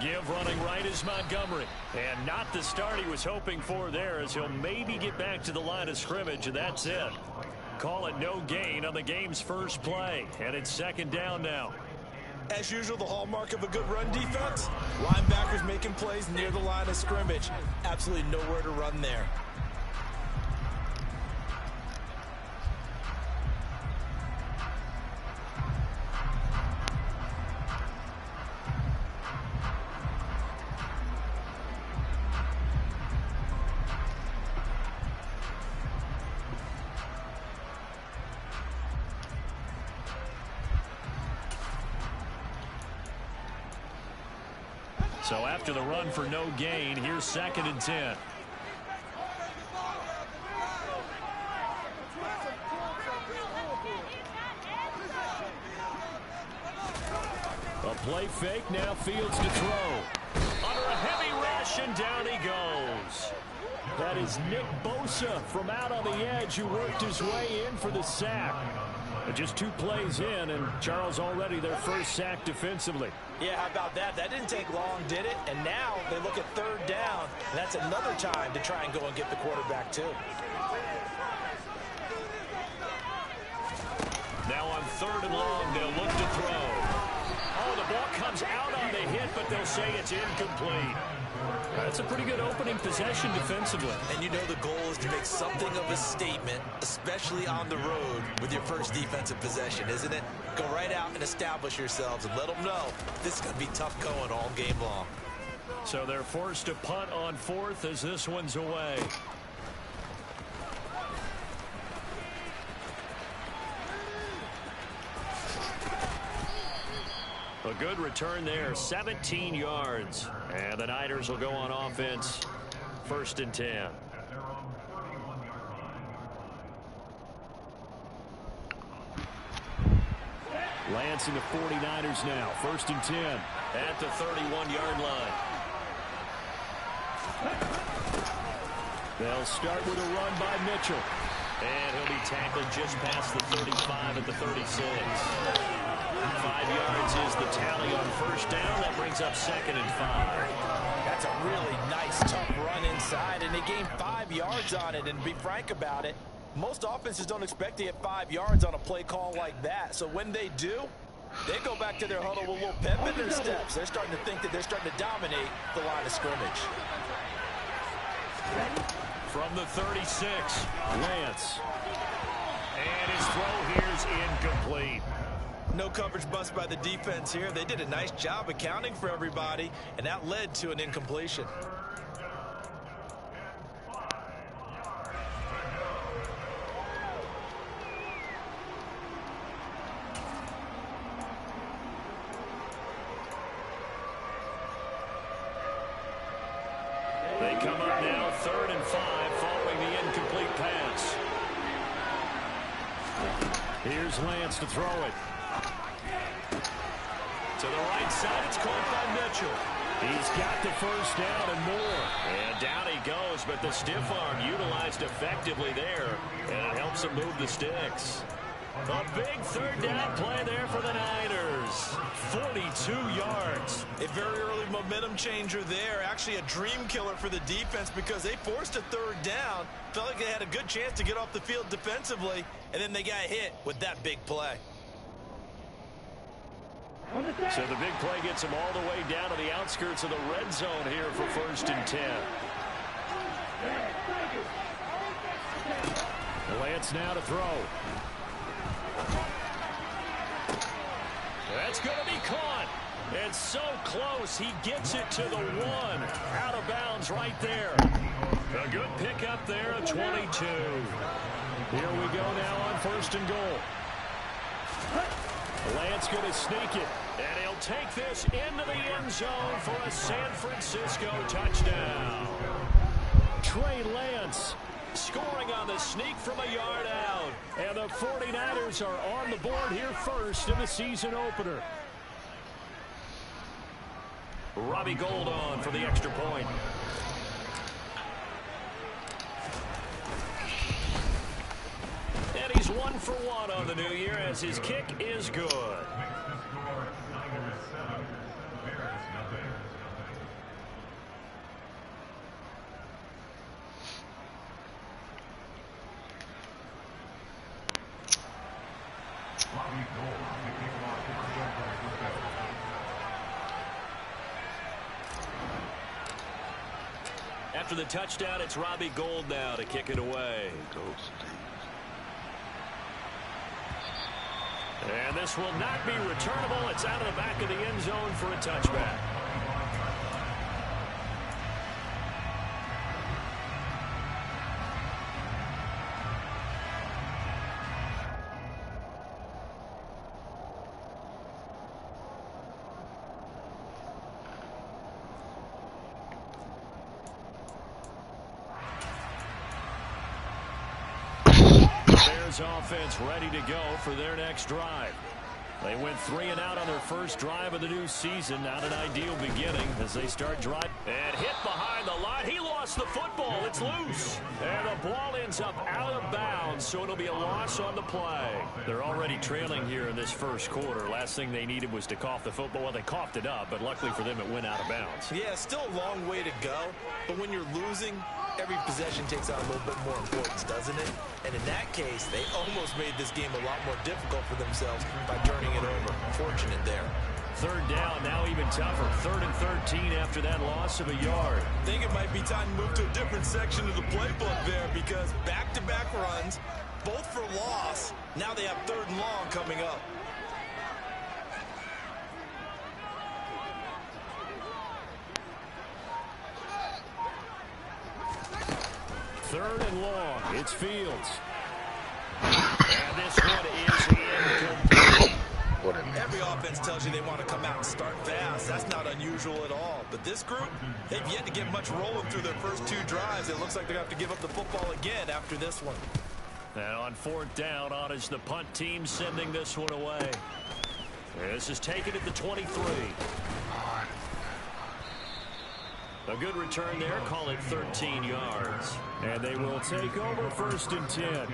give running right is Montgomery. And not the start he was hoping for there, as he'll maybe get back to the line of scrimmage, and that's it. Call it no gain on the game's first play. And it's second down now. As usual, the hallmark of a good run defense, linebackers making plays near the line of scrimmage. Absolutely nowhere to run there. So after the run for no gain, here's second and 10. A play fake, now Fields to throw. Under a heavy rush, and down he goes. That is Nick Bosa from out on the edge who worked his way in for the sack. But just 2 plays in, and Charles already their first sack defensively. Yeah, how about that? That didn't take long, did it? And now they look at third down, and that's another time to try and go and get the quarterback, too. Now on third and long, they'll look to throw. Oh, the ball comes out on the hit, but they'll say it's incomplete. That's a pretty good opening possession defensively. And you know the goal is to make something of a statement, especially on the road with your first defensive possession, isn't it? Go right out and establish yourselves and let them know this is going to be tough going all game long. So they're forced to punt on fourth as this one's away. A good return there, 17 yards. And the Niners will go on offense, first and 10. Lance and the 49ers now, first and 10 at the 31-yard line. They'll start with a run by Mitchell. And he'll be tackled just past the 35 at the 36. 5 yards is the tally on first down. That brings up second and 5. That's a really nice, tough run inside, and they gained 5 yards on it. And to be frank about it, most offenses don't expect to get 5 yards on a play call like that. So when they do, they go back to their huddle with a little pep in their steps. They're starting to think that they're starting to dominate the line of scrimmage. From the 36, Lance. And his throw here is incomplete. No coverage bust by the defense here. They did a nice job accounting for everybody, and that led to an incompletion. They come up now, 3rd and 5, following the incomplete pass. Here's Lance to throw it. To the right side, it's caught by Mitchell. He's got the first down and more. And down he goes, but the stiff arm utilized effectively there. And it helps him move the sticks. A big 3rd down play there for the Niners. 42 yards. A very early momentum changer there. Actually a dream killer for the defense because they forced a 3rd down. Felt like they had a good chance to get off the field defensively. And then they got hit with that big play. So the big play gets him all the way down to the outskirts of the red zone here for 1st and 10. Lance now to throw. That's going to be caught. And so close, he gets it to the 1. Out of bounds right there. A good pickup there at 22. Here we go now on 1st and goal. Lance going to sneak it. And he'll take this into the end zone for a San Francisco touchdown. Trey Lance scoring on the sneak from a yard out. And the 49ers are on the board here first in the season opener. Robbie Gould on for the extra point. And he's 1 for 1 on the new year as his kick is good. After the touchdown, it's Robbie Gould now to kick it away. And this will not be returnable. It's out of the back of the end zone for a touchback. Offense ready to go for their next drive. They went 3 and out on their first drive of the new season. Not an ideal beginning as they start driving. And hit behind the line. He lost the football. It's loose. And the ball ends up out of bounds, so it'll be a loss on the play. They're already trailing here in this first quarter. Last thing they needed was to cough the football. Well, they coughed it up, but luckily for them, it went out of bounds. Yeah, still a long way to go. But when you're losing, every possession takes on a little bit more importance, doesn't it? And in that case, they almost made this game a lot more difficult for themselves by turning it over. Fortunate there. Third down, now even tougher. 3rd and 13 after that loss of a yard. I think it might be time to move to a different section of the playbook there because back-to-back runs, both for loss. Now they have 3rd and long coming up. Third and long. It's Fields. And this one is incomplete. Every offense tells you they want to come out and start fast. That's not unusual at all. But this group, they've yet to get much rolling through their first 2 drives. It looks like they're going to have to give up the football again after this one. And on 4th down, on is the punt team sending this one away. This is taken at the 23. A good return there. Call it 13 yards. And they will take over 1st and 10.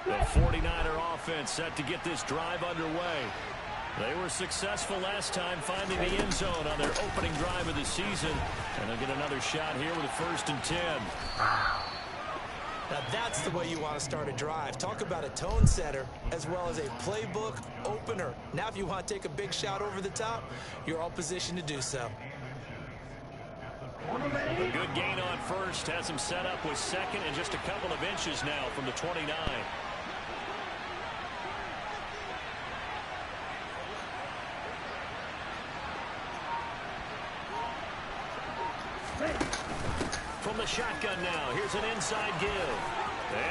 The 49er offense set to get this drive underway. They were successful last time finding the end zone on their opening drive of the season. And they'll get another shot here with a 1st and 10. Now that's the way you want to start a drive. Talk about a tone setter as well as a playbook opener. Now if you want to take a big shot over the top, you're all positioned to do so. A good gain on 1st. Has him set up with 2nd and just a couple of inches now from the 29. From the shotgun now, here's an inside give.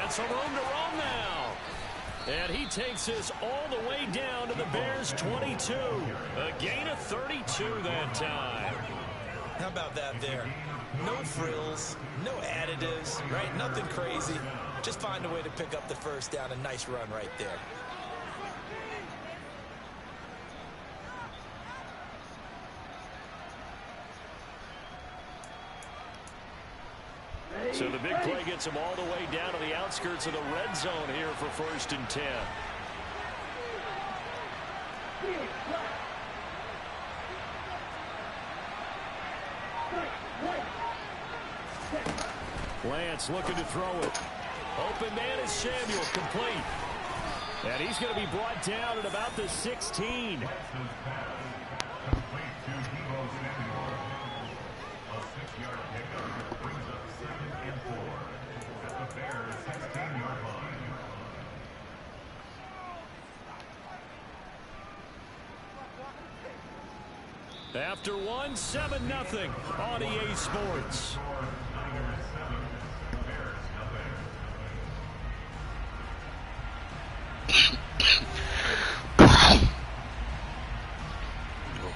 And some room to roam now. And he takes this all the way down to the Bears' 22. A gain of 32 that time. How about that there? No frills, no additives, right? Nothing crazy. Just find a way to pick up the 1st down. A nice run right there. So the big play gets him all the way down to the outskirts of the red zone here for 1st and 10. Lance looking to throw it. Open man is Samuel, complete. And he's going to be brought down at about the 16. After one, 7-0 on EA Sports.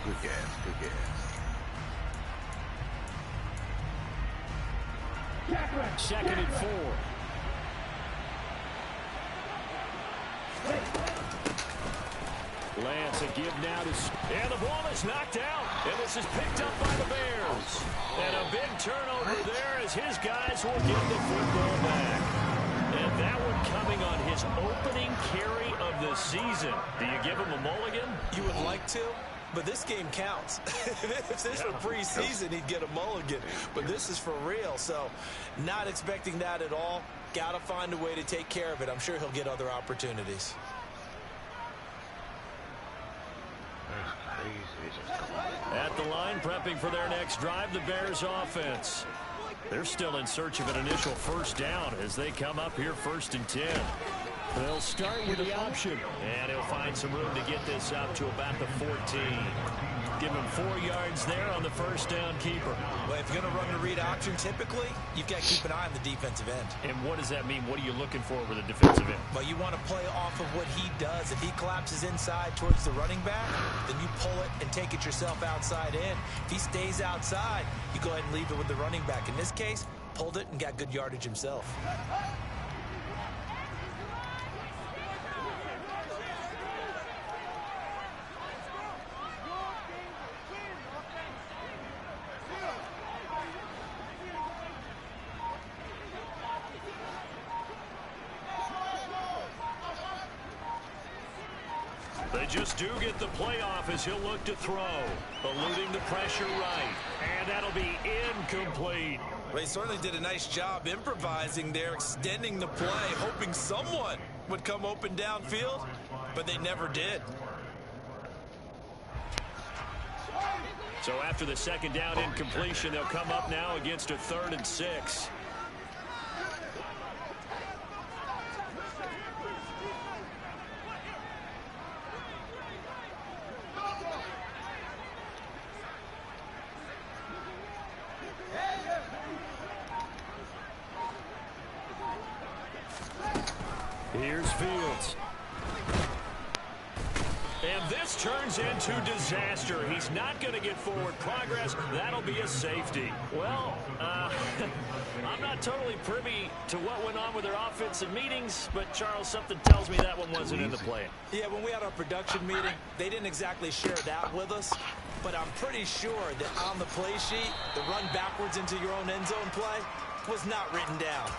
Good gas, good gas. Second and 4. Lance, a give now to... And the ball is knocked out. And this is picked up by the Bears. And a big turnover there as his guys will get the football back. And that one coming on his opening carry of the season. Do you give him a mulligan? You would like to, But this game counts. If this were preseason, he'd get a mulligan. But this is for real, so not expecting that at all. Got to find a way to take care of it. I'm sure he'll get other opportunities. At the line, prepping for their next drive, the Bears offense. They're still in search of an initial first down as they come up here 1st and 10. They'll start with the option, and he'll find some room to get this up to about the 14. Give him 4 yards there on the first down keeper. Well, if you're going to run the read option, typically, you've got to keep an eye on the defensive end. And what does that mean? What are you looking for with a defensive end? Well, you want to play off of what he does. If he collapses inside towards the running back, then you pull it and take it yourself outside in. If he stays outside, you go ahead and leave it with the running back. In this case, pulled it and got good yardage himself. They just do get the playoff as he'll look to throw. Eluding the pressure right. And that'll be incomplete. Well, he certainly did a nice job improvising there, extending the play, hoping someone would come open downfield, but they never did. So after the second down incompletion, they'll come up now against a 3rd and 6. Here's Fields. And this turns into disaster. He's not going to get forward progress. That'll be a safety. Well, I'm not totally privy to what went on with their offensive meetings, but, Charles, something tells me that one wasn't in the plan. Yeah, when we had our production meeting, they didn't exactly share that with us, but I'm pretty sure that on the play sheet, the run backwards into your own end zone play was not written down.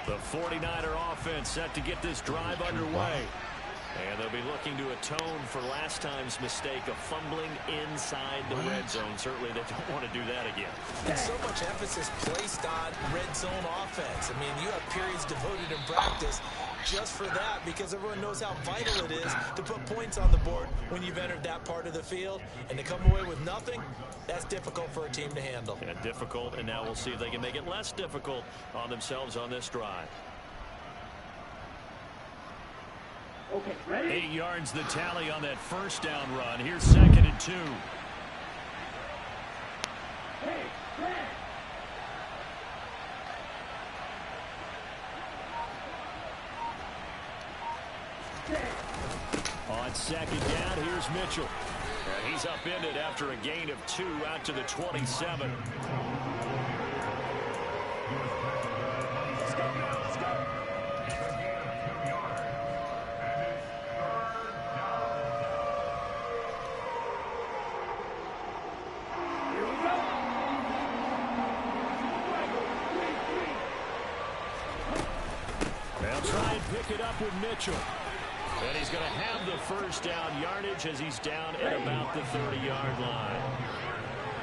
The 49er offense set to get this drive underway. And they'll be looking to atone for last time's mistake of fumbling inside the red zone. Certainly they don't want to do that again. And so much emphasis placed on red zone offense. I mean, you have periods devoted in practice just for that because everyone knows how vital it is to put points on the board when you've entered that part of the field. And to come away with nothing, that's difficult for a team to handle. Yeah, difficult, and now we'll see if they can make it less difficult on themselves on this drive. Okay, ready? 8 yards the tally on that first down run. Here's 2nd and 2. Hey, ready? On 2nd down, here's Mitchell. He's upended after a gain of 2 out to the 27. They'll try and pick it up with Mitchell. And he's going to have the first down yardage as he's down at about the 30-yard line.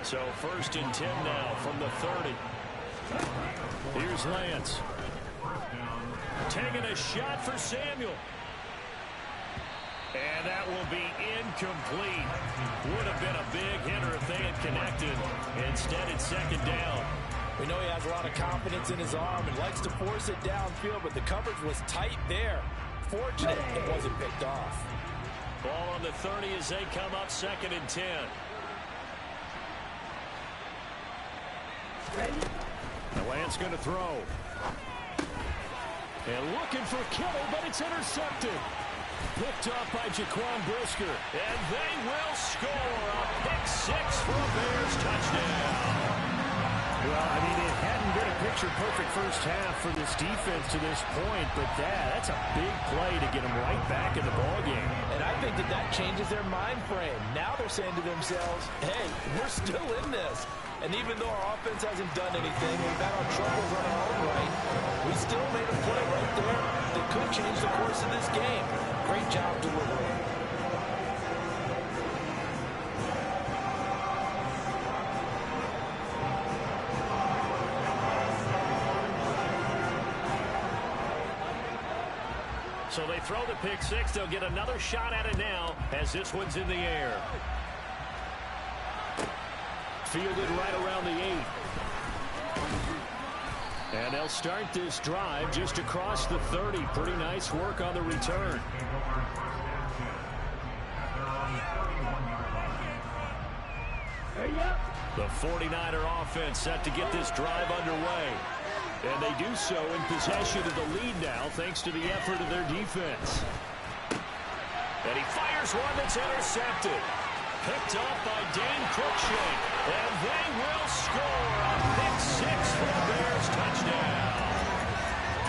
So 1st and 10 now from the 30. Here's Lance. Taking a shot for Samuel. And that will be incomplete. Would have been a big hitter if they had connected. Instead, it's 2nd down. We know he has a lot of confidence in his arm and likes to force it downfield, but the coverage was tight there. Fortunate it wasn't picked off. Ball on the 30 as they come up 2nd and 10. The Lance going to throw. And looking for Kittle, but it's intercepted. Picked up by Jaquan Brisker. And they will score a pick 6 for a Bears touchdown. Well, I mean, it hadn't been a picture-perfect first half for this defense to this point, but that's a big play to get them right back in the ballgame. And I think that changes their mind frame. Now they're saying to themselves, hey, we're still in this. And even though our offense hasn't done anything, we've had our troubles on our own right, we still made a play right there that could change the course of this game. Great job delivering. So they throw the pick six. They'll get another shot at it now as this one's in the air. Fielded right around the 8. And they'll start this drive just across the 30. Pretty nice work on the return. The 49er offense set to get this drive underway. And they do so in possession of the lead now, thanks to the effort of their defense. And he fires one that's intercepted. Picked up by Dane Cruikshank. And they will score a pick six for the Bears. Touchdown.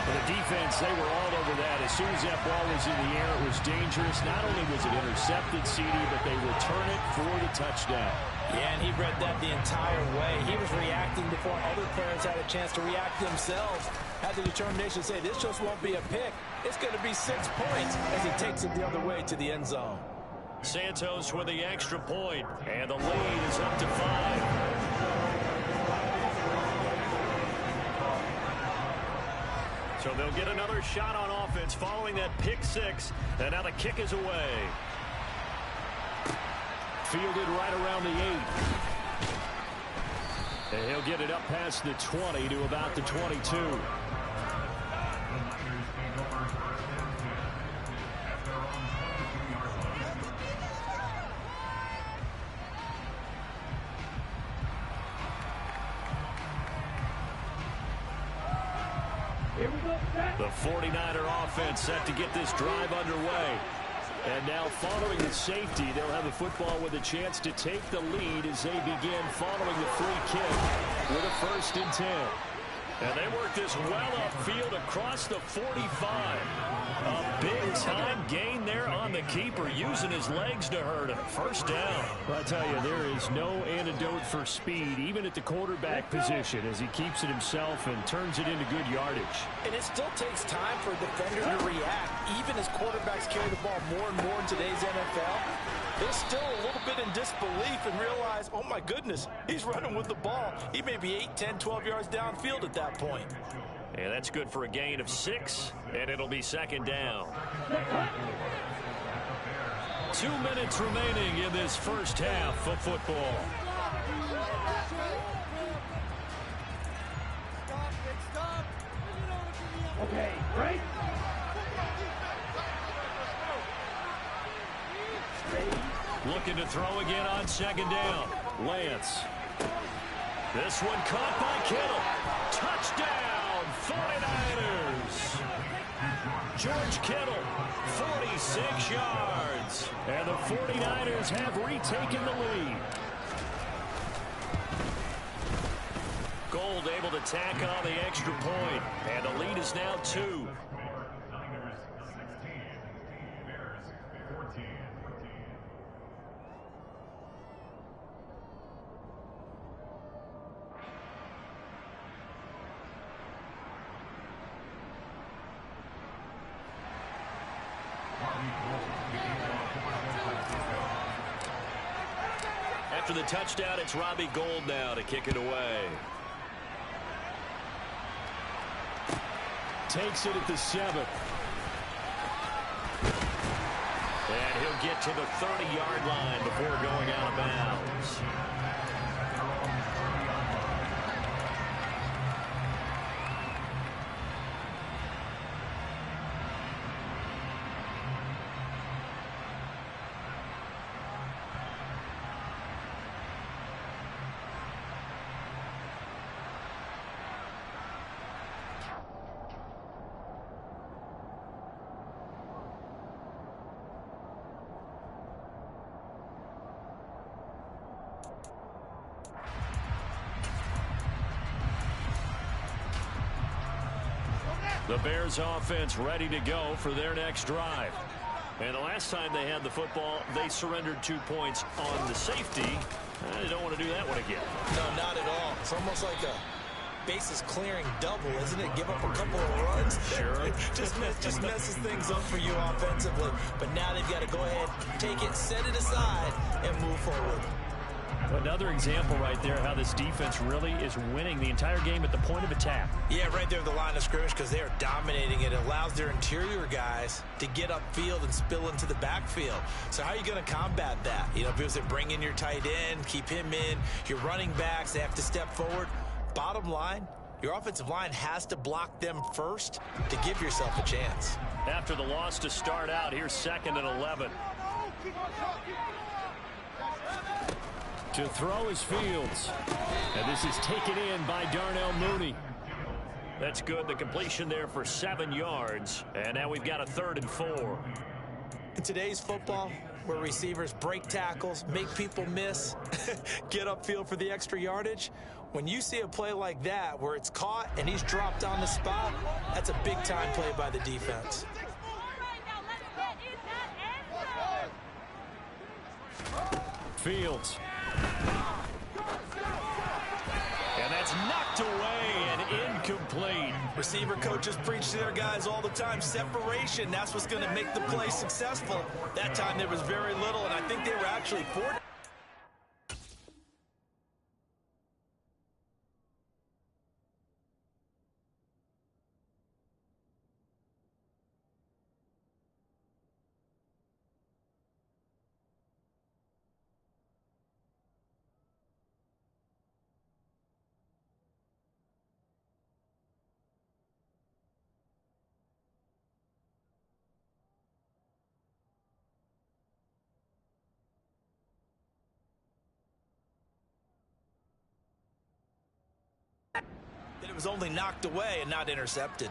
For the defense, they were all over that. As soon as that ball was in the air, it was dangerous. Not only was it intercepted, CD, but they return it for the touchdown. Yeah, and he read that the entire way. He was reacting before other players had a chance to react themselves. Had the determination to say, this just won't be a pick. It's going to be 6 points as he takes it the other way to the end zone. Santos with the extra point, and the lead is up to 5. So they'll get another shot on offense following that pick six, and now the kick is away. Fielded right around the 8. And he'll get it up past the 20 to about the 22. The 49er offense set to get this drive underway. And now following the safety, they'll have the football with a chance to take the lead as they begin following the free kick with a 1st and 10. And they work this well upfield across the 45. A big-time gain there on the keeper, using his legs to hurt him. 1st down. Well, I tell you, there is no antidote for speed, even at the quarterback position, as he keeps it himself and turns it into good yardage. And it still takes time for a defender to react. Even as quarterbacks carry the ball more and more in today's NFL, they're still a little bit in disbelief and realize, oh my goodness, he's running with the ball. He may be 8, 10, 12 yards downfield at that point. And that's good for a gain of 6, and it'll be 2nd down. 2 minutes remaining in this first half of football. Okay, right? Looking to throw again on 2nd down. Lance. This one caught by Kittle. Touchdown, 49ers. George Kittle, 46 yards. And the 49ers have retaken the lead. Gold able to tack on the extra point. And the lead is now 2. After the touchdown, it's Robbie Gould now to kick it away. Takes it at the 7. And he'll get to the 30-yard line before going out of bounds. The Bears offense ready to go for their next drive. And the last time they had the football, they surrendered 2 points on the safety. They don't want to do that one again. No, not at all. It's almost like a bases clearing double, isn't it? Give up a couple of runs. Sure. just messes things up for you offensively. But now they've got to go ahead, take it, set it aside, and move forward. Another example right there how this defense really is winning the entire game at the point of attack. Yeah, right there at the line of scrimmage because they are dominating it. It allows their interior guys to get upfield and spill into the backfield. So how are you going to combat that? You know, because they bring in your tight end, keep him in, your running backs, they have to step forward. Bottom line, your offensive line has to block them first to give yourself a chance. After the loss to start out, here's 2nd and 11. To throw is Fields. And this is taken in by Darnell Mooney. That's good. The completion there for 7 yards. And now we've got a 3rd and 4. In today's football, where receivers break tackles, make people miss, get upfield for the extra yardage, when you see a play like that where it's caught and he's dropped on the spot, that's a big-time play by the defense. Fields. And that's knocked away and incomplete. Receiver coaches preach to their guys all the time. Separation, that's what's going to make the play successful. That time there was very little, and I think they were actually fortunate. It was only knocked away and not intercepted.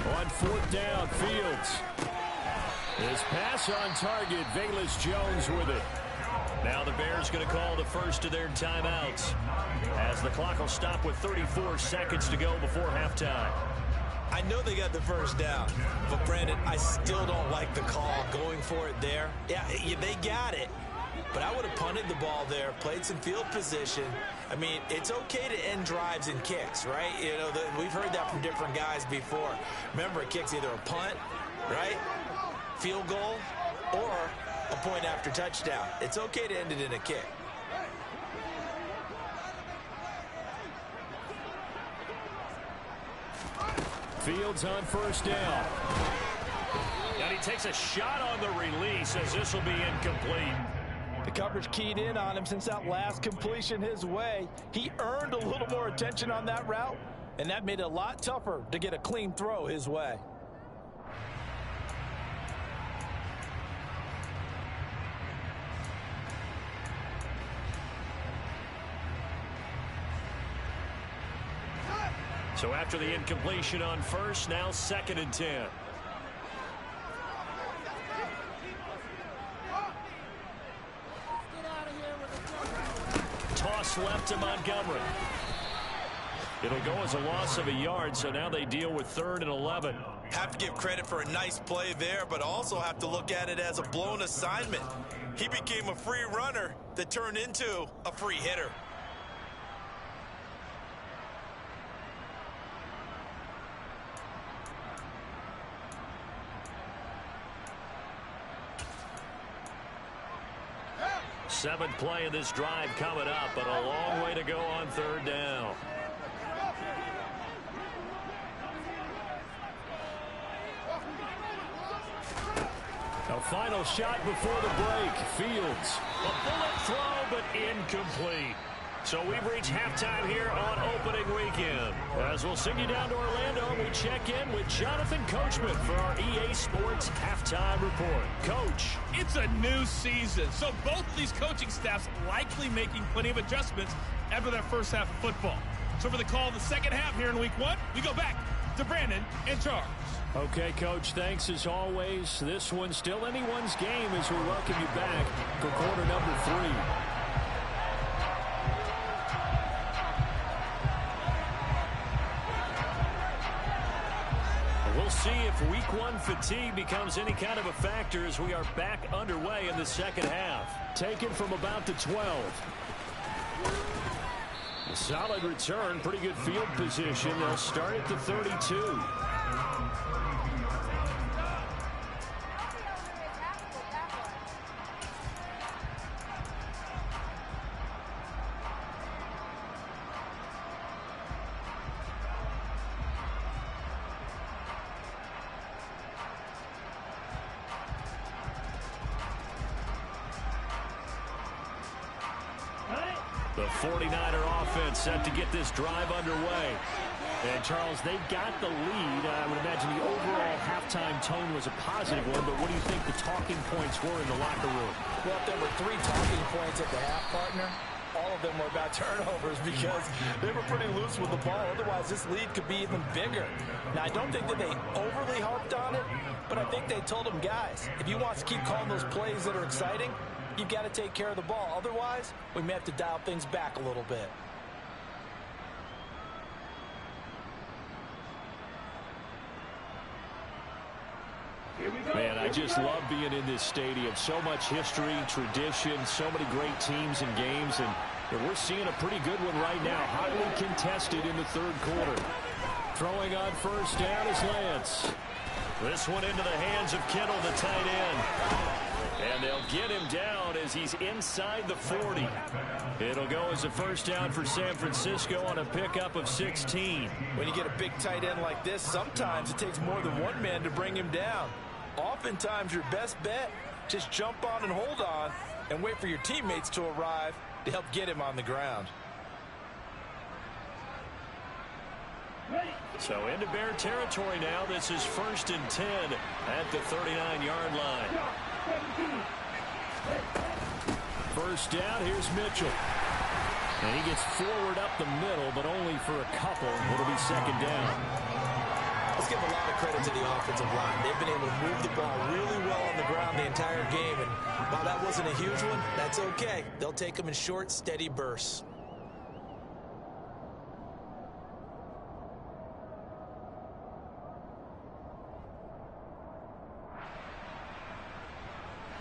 On 4th down, Fields. His pass on target, Velus Jones with it. Now the Bears going to call the first of their timeouts as the clock will stop with 34 seconds to go before halftime. I know they got the first down, but Brandon, I still don't like the call going for it there. Yeah, they got it, but I would have punted the ball there, played some field position. I mean, it's okay to end drives and kicks, right? You know, we've heard that from different guys before. Remember, a kick's either a punt, right, field goal, or a point after touchdown. It's okay to end it in a kick. Fields on 1st down. And he takes a shot on the release as this will be incomplete. The coverage keyed in on him since that last completion his way. He earned a little more attention on that route, and that made it a lot tougher to get a clean throw his way. So after the incompletion on 1st, now 2nd and 10. Toss left to Montgomery. It'll go as a loss of a yard, so now they deal with 3rd and 11. Have to give credit for a nice play there, but also have to look at it as a blown assignment. He became a free runner that turned into a free hitter. Seventh play of this drive coming up, but a long way to go on 3rd down. A final shot before the break. Fields. A bullet throw, but incomplete. So we've reached halftime here on opening weekend. As we'll send you down to Orlando, we check in with Jonathan Coachman for our EA Sports Halftime Report. Coach. It's a new season, so both of these coaching staffs likely making plenty of adjustments after that first half of football. So for the call of the second half here in week one, we go back to Brandon and Charles. Okay, Coach, thanks as always. This one's still anyone's game as we welcome you back for quarter number 3. We'll see if week 1 fatigue becomes any kind of a factor as we are back underway in the second half. Taken from about the 12. A solid return, pretty good field position. They'll start at the 32. The 49er offense set to get this drive underway. And, Charles, they got the lead. I would imagine the overall halftime tone was a positive one, but what do you think the talking points were in the locker room? Well, if there were 3 talking points at the half, partner, all of them were about turnovers because they were pretty loose with the ball. Otherwise, this lead could be even bigger. Now, I don't think that they overly harped on it, but I think they told them, guys, if you want to keep calling those plays that are exciting, you've got to take care of the ball. Otherwise, we may have to dial things back a little bit. Man, I just love being in this stadium. So much history, tradition, so many great teams and games, and we're seeing a pretty good one right now. Highly contested in the third quarter. Throwing on first down is Lance. This one into the hands of Kittle, the tight end. And they'll get him down as he's inside the 40. It'll go as a first down for San Francisco on a pickup of 16. When you get a big tight end like this, sometimes it takes more than one man to bring him down. Oftentimes, your best bet, just jump on and hold on and wait for your teammates to arrive to help get him on the ground. So into Bear territory now. This is 1st and 10 at the 39-yard line. First down, here's Mitchell. And he gets forward up the middle, but only for a couple. It'll be second down. Let's give a lot of credit to the offensive line. They've been able to move the ball really well on the ground the entire game. And while that wasn't a huge one, that's okay. They'll take them in short, steady bursts.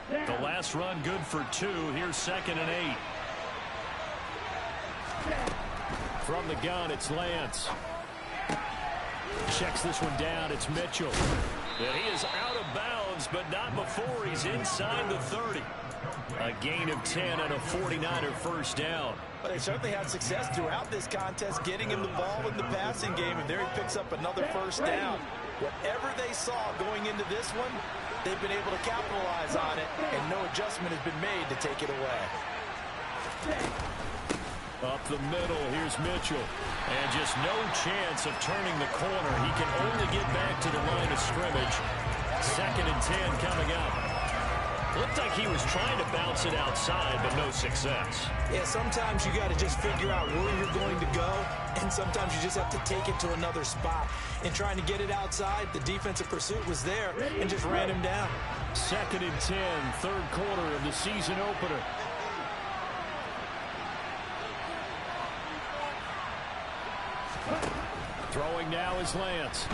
The last run good for 2. Here's 2nd and 8. From the gun, it's Lance. Checks this one down. It's Mitchell. And he is out of bounds, but not before he's inside the 30. A gain of 10 and a 49er first down. But they certainly had success throughout this contest, getting him the ball in the passing game, and there he picks up another first down. Whatever they saw going into this one, they've been able to capitalize on it, and no adjustment has been made to take it away. Up the middle, here's Mitchell. And just no chance of turning the corner. He can only get back to the line of scrimmage. 2nd and 10 coming up. Looked like he was trying to bounce it outside, but no success. Yeah, sometimes you got to just figure out where you're going to go, and sometimes you just have to take it to another spot. In trying to get it outside, the defensive pursuit was there and just ran him down. 2nd and 10, third quarter of the season opener. Throwing now is Lance.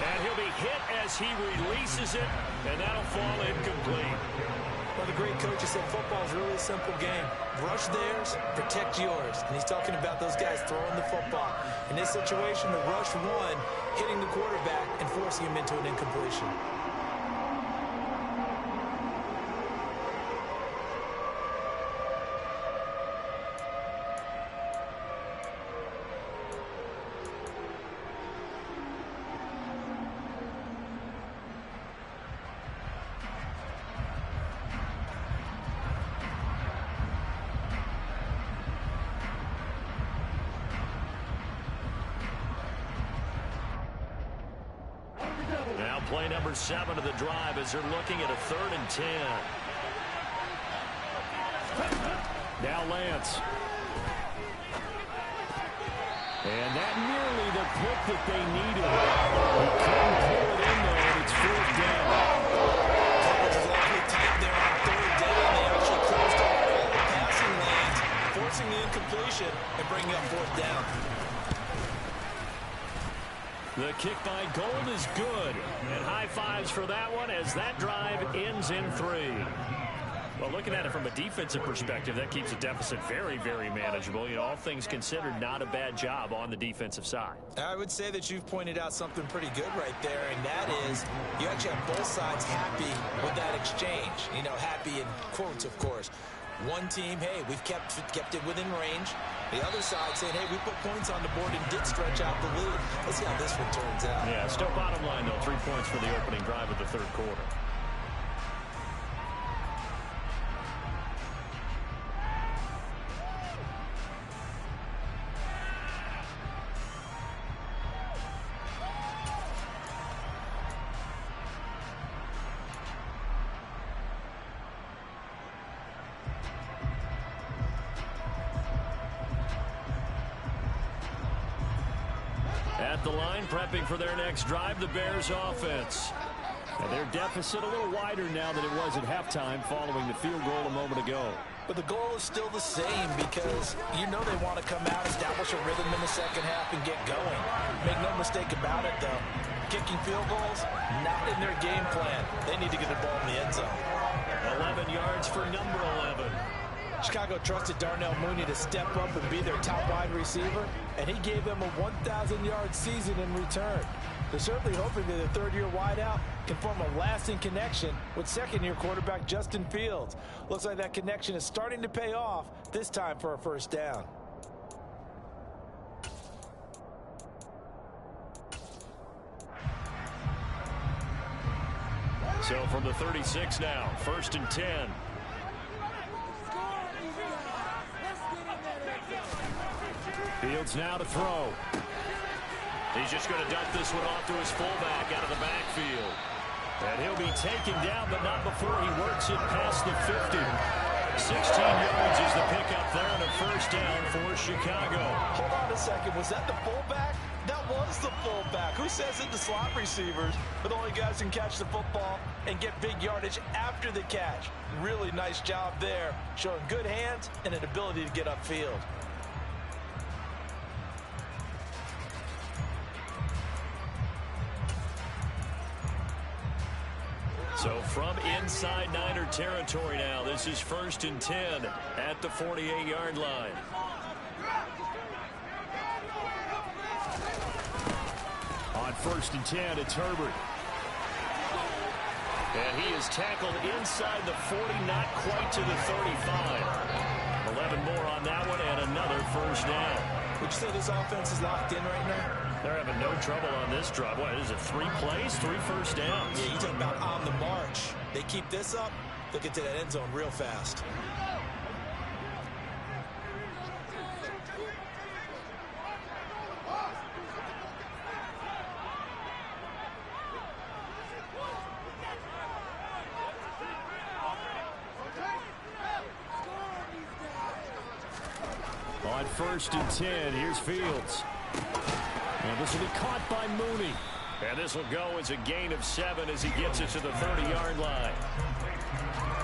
And he'll be hit as he releases it, and that'll fall incomplete. Well, the great coach has said football is really a simple game. Rush theirs, protect yours. And he's talking about those guys throwing the football. In this situation, the rush one, hitting the quarterback and forcing him into an incompletion. Play number 7 of the drive as they're looking at a 3rd and 10. Now Lance. And that nearly the pick that they needed. He couldn't pull it in, though, and it's 4th down. It was awfully tight there on 3rd down. They actually closed off all the passing lanes, forcing the incompletion and bringing up 4th down. The kick by Gold is good. And high fives for that one as that drive ends in 3. Well, looking at it from a defensive perspective, that keeps the deficit very, very manageable. You know, all things considered, not a bad job on the defensive side. I would say that you've pointed out something pretty good right there, and that is you actually have both sides happy with that exchange. You know, happy in quotes, of course. One team, hey, we've kept it within range. The other side saying, hey, we put points on the board and did stretch out the lead. Let's see how this one turns out. Yeah, still bottom line, though, 3 points for the opening drive of the 3rd quarter. At the line, prepping for their next drive, the Bears offense. And their deficit a little wider now than it was at halftime following the field goal a moment ago. But the goal is still the same because you know they want to come out, establish a rhythm in the second half, and get going. Make no mistake about it, though. Kicking field goals, not in their game plan. They need to get the ball in the end zone. 11 yards for number 11. Chicago trusted Darnell Mooney to step up and be their top wide receiver, and he gave them a 1,000-yard season in return. They're certainly hoping that the third-year wideout can form a lasting connection with second-year quarterback Justin Fields. Looks like that connection is starting to pay off, this time for a 1st down. So from the 36 now, 1st and 10. Fields now to throw. He's just going to dump this one off to his fullback out of the backfield. And he'll be taken down, but not before he works it past the 50. 16 yards is the pickup there and a 1st down for Chicago. Hold on a second. Was that the fullback? That was the fullback. Who says it? The slot receivers are the only guys who can catch the football and get big yardage after the catch. Really nice job there, showing good hands and an ability to get upfield. So from inside Niner territory now, this is 1st and 10 at the 48-yard line. On 1st and 10, it's Herbert. And he is tackled inside the 40, not quite to the 35. 11 more on that one and another 1st down. Would you say this offense is locked in right now? They're having no trouble on this drive. What is it, 3 plays, 3 1st downs? Yeah, you talk about on the march. They keep this up, they'll get to that end zone real fast. On 1st and 10, here's Fields. And this will be caught by Mooney. And this will go as a gain of 7 as he gets it to the 30-yard line.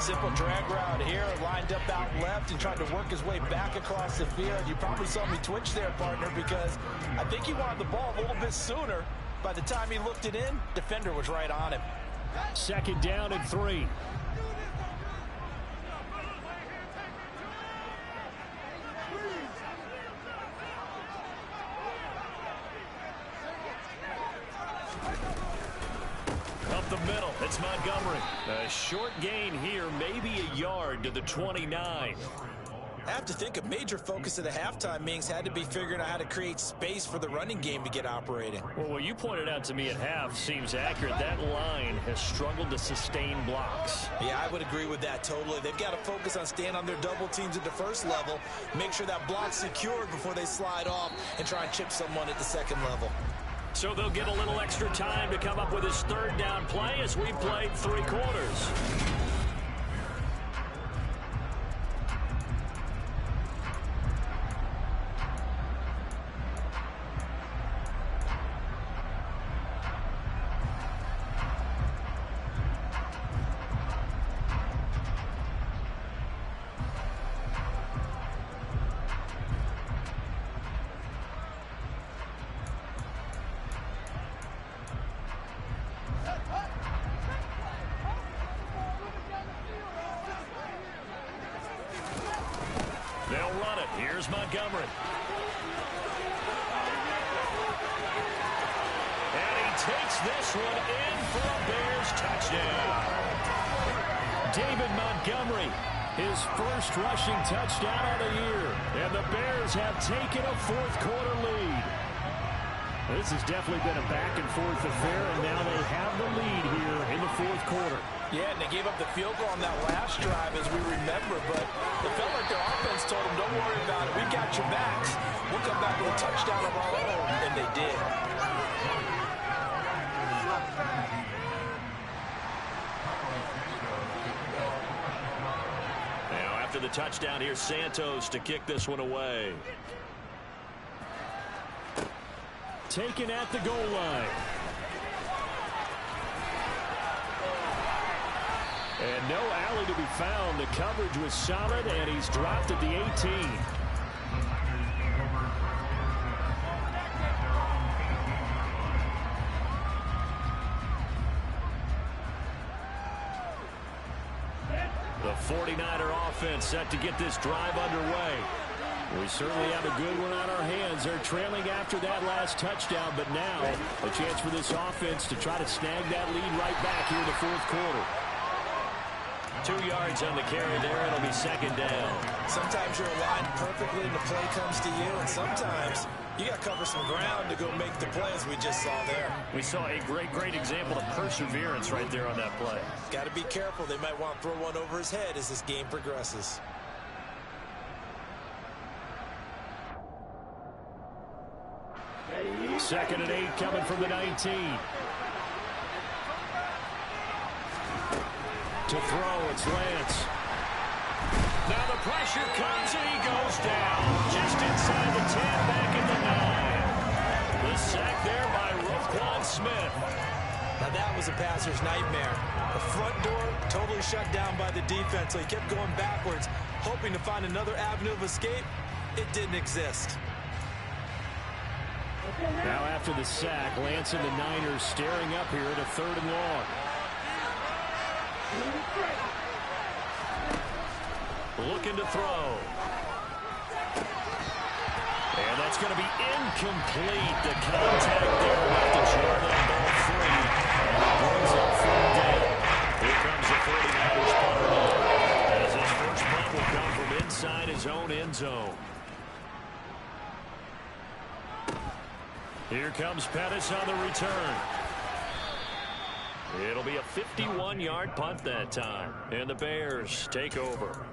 Simple drag route here, lined up out left and tried to work his way back across the field. You probably saw me twitch there, partner, because I think he wanted the ball a little bit sooner. By the time he looked it in, defender was right on him. 2nd down and 3. Up the middle, it's Montgomery. A short gain here, maybe a yard to the 29. I have to think a major focus of the halftime meetings had to be figuring out how to create space for the running game to get operating. Well, what you pointed out to me at half seems accurate. That line has struggled to sustain blocks. Yeah, I would agree with that totally. They've got to focus on staying on their double teams at the first level, make sure that block's secured before they slide off and try and chip someone at the second level. So they'll get a little extra time to come up with his third down play as we played 3 quarters. They'll run it. Here's Montgomery. And he takes this one in for a Bears touchdown. David Montgomery, his first rushing touchdown of the year. And the Bears have taken a fourth-quarter lead. This has definitely been a back-and-forth affair, and now they have the lead here in the fourth quarter. Yeah, and they gave up the field goal on that last drive, as we remember, but it felt like their offense told them, don't worry about it. We got your backs. We'll come back with a touchdown of our own, and they did. Now, after the touchdown, here's Santos to kick this one away. Taken at the goal line. And no alley to be found. The coverage was solid, and he's dropped at the 18. The 49er offense set to get this drive underway. We certainly have a good one on our hands. They're trailing after that last touchdown, but now a chance for this offense to try to snag that lead right back here in the fourth quarter. 2 yards on the carry there. It'll be second down. Sometimes you're aligned perfectly and the play comes to you, and sometimes you got to cover some ground to go make the play, as we just saw there. We saw a great example of perseverance right there on that play. Got to be careful. They might want to throw one over his head as this game progresses. Second and 8 coming from the 19. To throw, it's Lance. Now the pressure comes and he goes down. Just inside the 10, back at the 9. The sack there by Roquan Smith. Now that was a passer's nightmare. The front door totally shut down by the defense, so he kept going backwards, hoping to find another avenue of escape. It didn't exist. Now after the sack, Lance and the Niners staring up here at a 3rd and long. Looking to throw. And that's going to be incomplete. The contact there enough to jar that ball free. And it brings up 4th down. Here comes the 49ers punter ball. As his first punt will come from inside his own end zone. Here comes Pettis on the return. It'll be a 51-yard punt that time. And the Bears take over.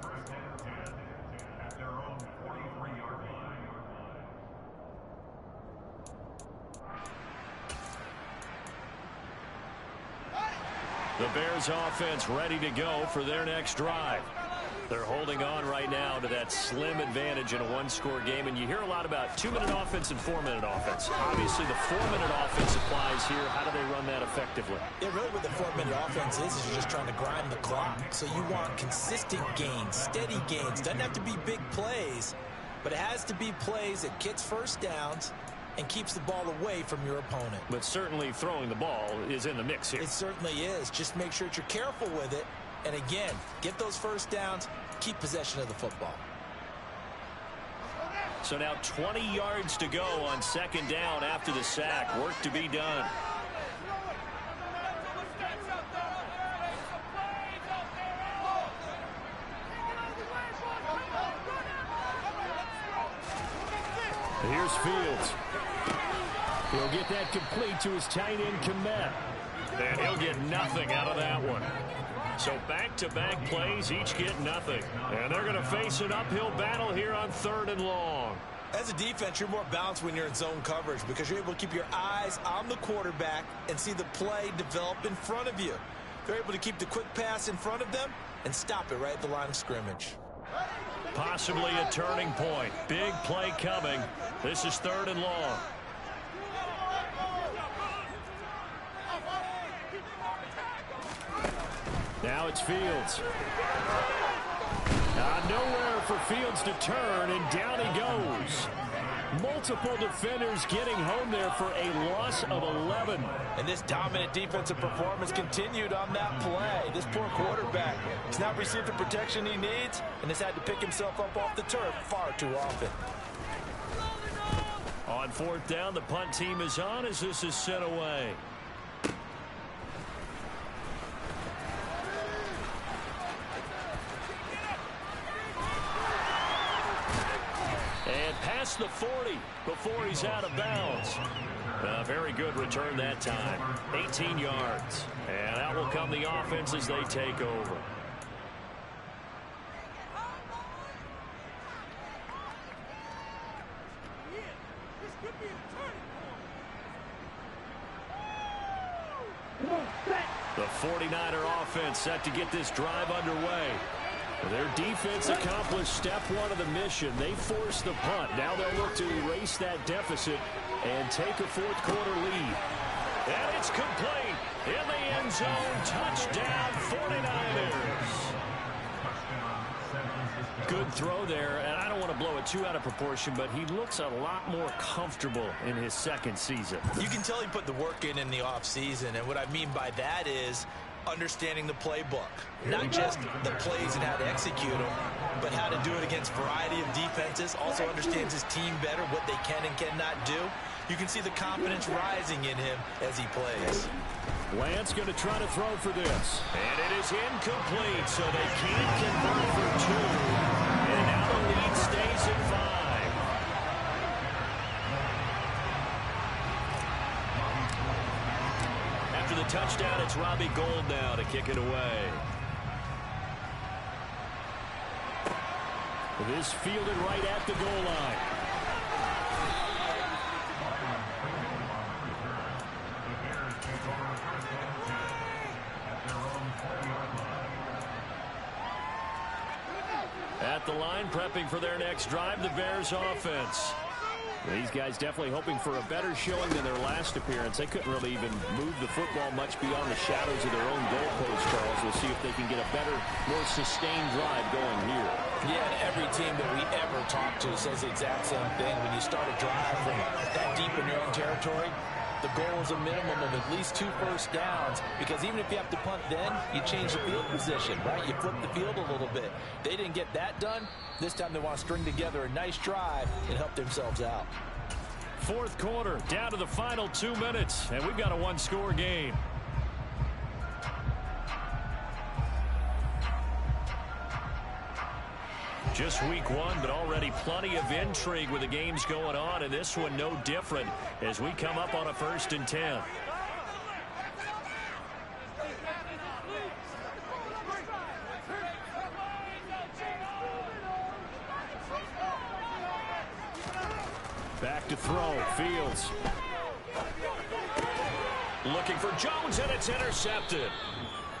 The Bears offense ready to go for their next drive. They're holding on right now to that slim advantage in a one-score game, and you hear a lot about 2-minute offense and 4-minute offense. Obviously, the 4-minute offense applies here. How do they run that effectively? Yeah, really what the 4-minute offense is you're just trying to grind the clock. So you want consistent gains, steady gains. Doesn't have to be big plays, but it has to be plays that gets first downs and keeps the ball away from your opponent. But certainly throwing the ball is in the mix here. It certainly is. Just make sure that you're careful with it. And again, get those first downs, keep possession of the football. So now 20 yards to go on second down after the sack. Work to be done. Here's Fields. He'll get that complete to his tight end, Komet. And he'll get nothing out of that one. So back-to-back plays, each get nothing. And they're going to face an uphill battle here on 3rd and long. As a defense, you're more balanced when you're in zone coverage because you're able to keep your eyes on the quarterback and see the play develop in front of you. They're able to keep the quick pass in front of them and stop it right at the line of scrimmage. Possibly a turning point. Big play coming. This is 3rd and long. Now it's Fields. Nowhere for Fields to turn, and down he goes. Multiple defenders getting home there for a loss of 11. And this dominant defensive performance continued on that play. This poor quarterback has not received the protection he needs and has had to pick himself up off the turf far too often. On 4th down, the punt team is on as this is sent away. And past the 40 before he's out of bounds. Very good return that time. 18 yards. And out will come the offense as they take over. The 49er offense set to get this drive underway. Their defense accomplished step 1 of the mission. They forced the punt. Now they'll look to erase that deficit and take a 4th quarter lead. And it's complete. In the end zone, touchdown 49ers. Good throw there, and I don't want to blow it too out of proportion, but he looks a lot more comfortable in his 2nd season. You can tell he put the work in the offseason, and what I mean by that is understanding the playbook. Not just the plays and how to execute them, but how to do it against a variety of defenses. Also understands his team better, what they can and cannot do. You can see the confidence rising in him as he plays. Lance going to try to throw for this. And it is incomplete, so they can't convert for 2. And now the lead stays at 5. After the touchdown, it's Robbie Gould now to kick it away. This fielded right at the goal line. At the line, prepping for their next drive, the Bears offense. These guys definitely hoping for a better showing than their last appearance. They couldn't really even move the football much beyond the shadows of their own goalpost, Charles. We'll see if they can get a better, more sustained drive going here. Yeah, and every team that we ever talk to says the exact same thing. When you start a drive from that deep in your own territory, the goal is a minimum of at least 2 first downs, because even if you have to punt then, you change the field position, right? You flip the field a little bit. They didn't get that done. This time they want to string together a nice drive and help themselves out. 4th quarter, down to the final 2 minutes, and we've got a 1-score game. Just week 1, but already plenty of intrigue with the games going on, and this one no different as we come up on a 1st and 10. Back to throw, Fields. Looking for Jones, and it's intercepted.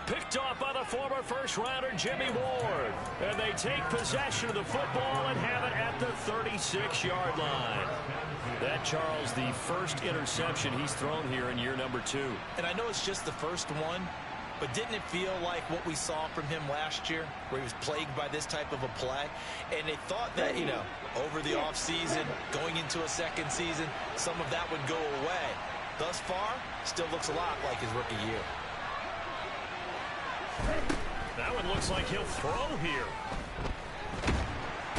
Picked off by the former first-rounder Jimmy Ward. And they take possession of the football and have it at the 36-yard line. That, Charles, the first interception he's thrown here in year number 2. And I know it's just the first one, but didn't it feel like what we saw from him last year, where he was plagued by this type of a play? And they thought that, you know, over the offseason, going into a 2nd season, some of that would go away. Thus far, still looks a lot like his rookie year. That one looks like he'll throw here.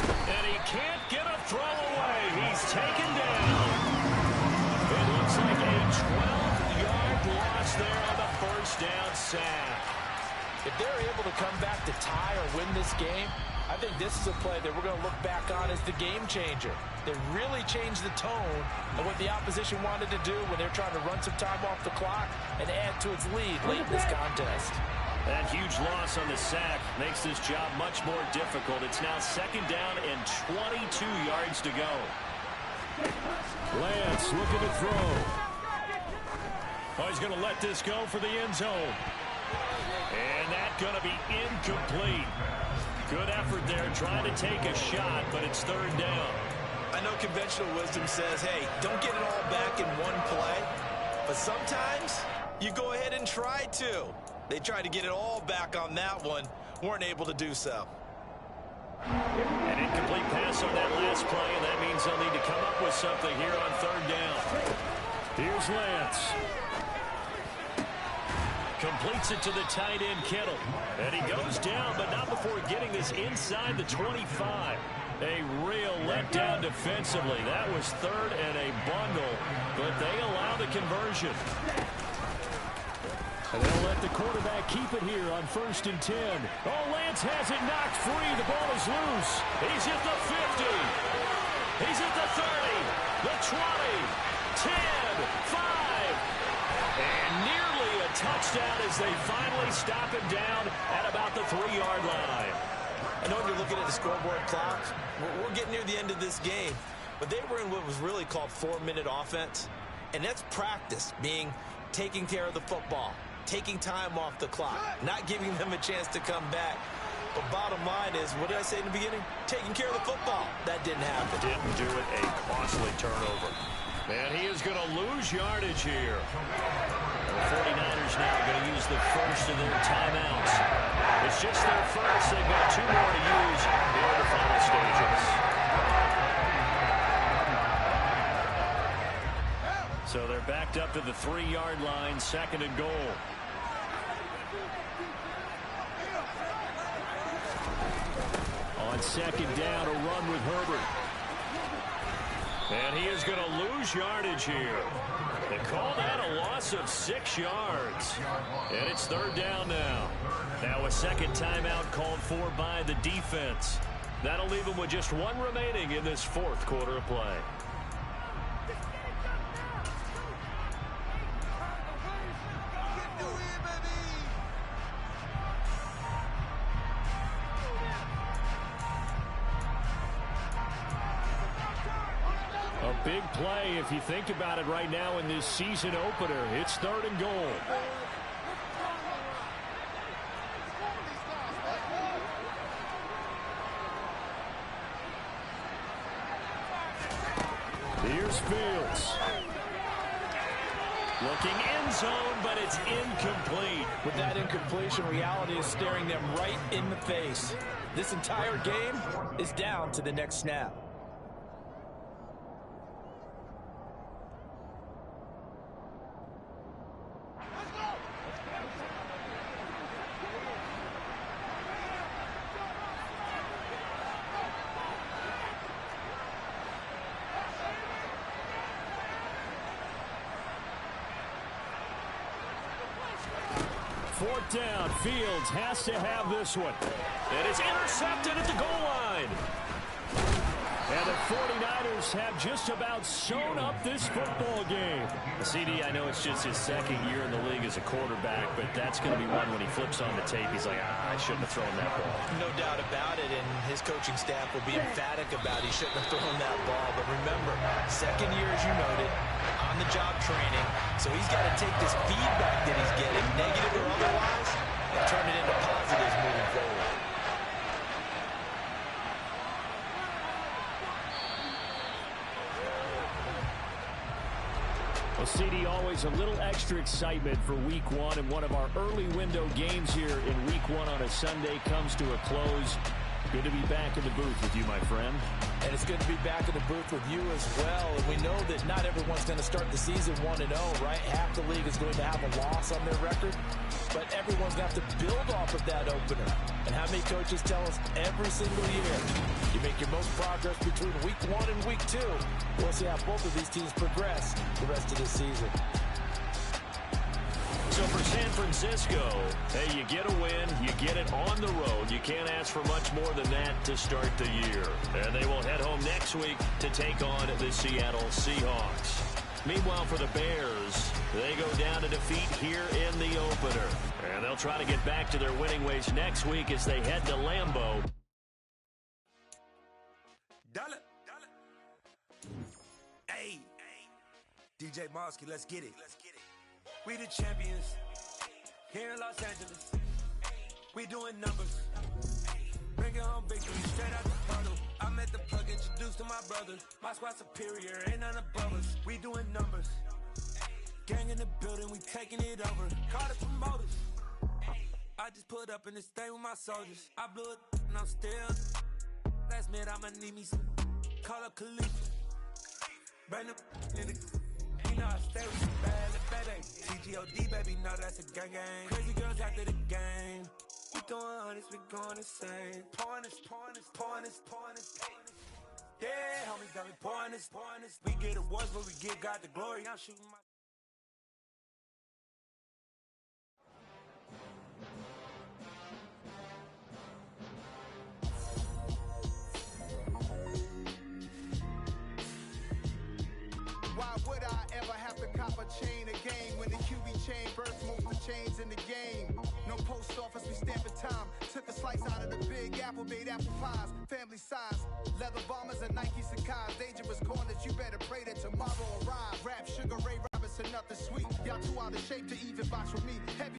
And he can't get a throw away. He's taken down. It looks like a 12-yard loss there on the first down sack. If they're able to come back to tie or win this game, I think this is a play that we're going to look back on as the game changer. They really changed the tone of what the opposition wanted to do when they're trying to run some time off the clock and add to its lead late in this contest. That huge loss on the sack makes this job much more difficult. It's now 2nd down and 22 yards to go. Lance looking to throw. Oh, he's going to let this go for the end zone. And that's going to be incomplete. Good effort there trying to take a shot, but it's third down. I know conventional wisdom says, hey, don't get it all back in one play. But sometimes you go ahead and try to. They tried to get it all back on that one. Weren't able to do so. An incomplete pass on that last play, and that means they'll need to come up with something here on third down. Here's Lance. Completes it to the tight end, Kittle. And he goes down, but not before getting this inside the 25. A real letdown defensively. That was third and a bundle, but they allow the conversion. And they'll let the quarterback keep it here on 1st and 10. Oh, Lance has it knocked free. The ball is loose. He's at the 50. He's at the 30, the 20, 10, 5. And nearly a touchdown as they finally stop him down at about the 3-yard line. I know when you're looking at the scoreboard clock, we're getting near the end of this game, but they were in what was really called 4-minute offense. And that's practice, being taking care of the football, taking time off the clock, not giving them a chance to come back. But bottom line is, what did I say in the beginning? Taking care of the football. That didn't happen. Didn't do it. A costly turnover. And he is going to lose yardage here. The 49ers now going to use the first of their timeouts. It's just their first. They've got 2 more to use here in the final stages. So they're backed up to the 3-yard line, 2nd and goal. On 2nd down, a run with Herbert. And he is going to lose yardage here. They call that a loss of 6 yards. And it's 3rd down now. Now a second timeout called for by the defense. That'll leave them with just 1 remaining in this 4th quarter of play. A big play if you think about it right now in this season opener. It's 3rd and goal. Here's Fields. Looking end zone, but it's incomplete. With that incompletion, reality is staring them right in the face. This entire game is down to the next snap. Fourth down, Fields has to have this one. And it's intercepted at the goal line. And the 49ers have just about sewn up this football game. CD, I know it's just his 2nd year in the league as a quarterback, but that's going to be one when he flips on the tape. He's like, I shouldn't have thrown that ball. No doubt about it, and his coaching staff will be emphatic about he shouldn't have thrown that ball. But remember, 2nd year, as you noted, on-the-job training. So he's got to take this feedback that he's getting, negative or otherwise, and turn it into positives moving forward. Well, CD, always a little extra excitement for Week 1, and one of our early window games here in Week 1 on a Sunday comes to a close. Good to be back in the booth with you, my friend. And it's good to be back in the booth with you as well. And we know that not everyone's going to start the season 1-0, right? Half the league is going to have a loss on their record. But everyone's going to have to build off of that opener. And how many coaches tell us every single year, you make your most progress between Week 1 and Week 2. We'll see how both of these teams progress the rest of this season. So for San Francisco, hey, you get a win, you get it on the road. You can't ask for much more than that to start the year. And they will head home next week to take on the Seattle Seahawks. Meanwhile, for the Bears, they go down to defeat here in the opener. And they'll try to get back to their winning ways next week as they head to Lambeau. DJ Mosky, let's get it. We the champions here in Los Angeles. We doing numbers. Bring it home victory straight out the puddle. I met the plug, introduced to my brother. My squad superior, ain't none above us. We doing numbers. Gang in the building, we taking it over. Call the promoters. I just put up in this thing with my soldiers. I blew it and I'm still. Last minute I'ma need me some. Call up Khalifa. Bring them in the. You know I stay with you bad, baby. TGOD, baby, no, that's a gang gang. Crazy girls after the game. We doing hundreds, we going insane. Pouring this. Yeah, homies got me pouring this. We get awards, but we give God the glory. I'm shooting my. Why would I ever have to cop a chain again when the QB chain births most of the chains in the game? No post office, we stamping time. Took a slice out of the big apple, made apple pies, family size. Leather bombers and Nike Sacai's. Dangerous corners, you better pray that tomorrow arrive. Rap, Sugar Ray Robinson, nothing sweet. Y'all too out of shape to even box with me. Heavy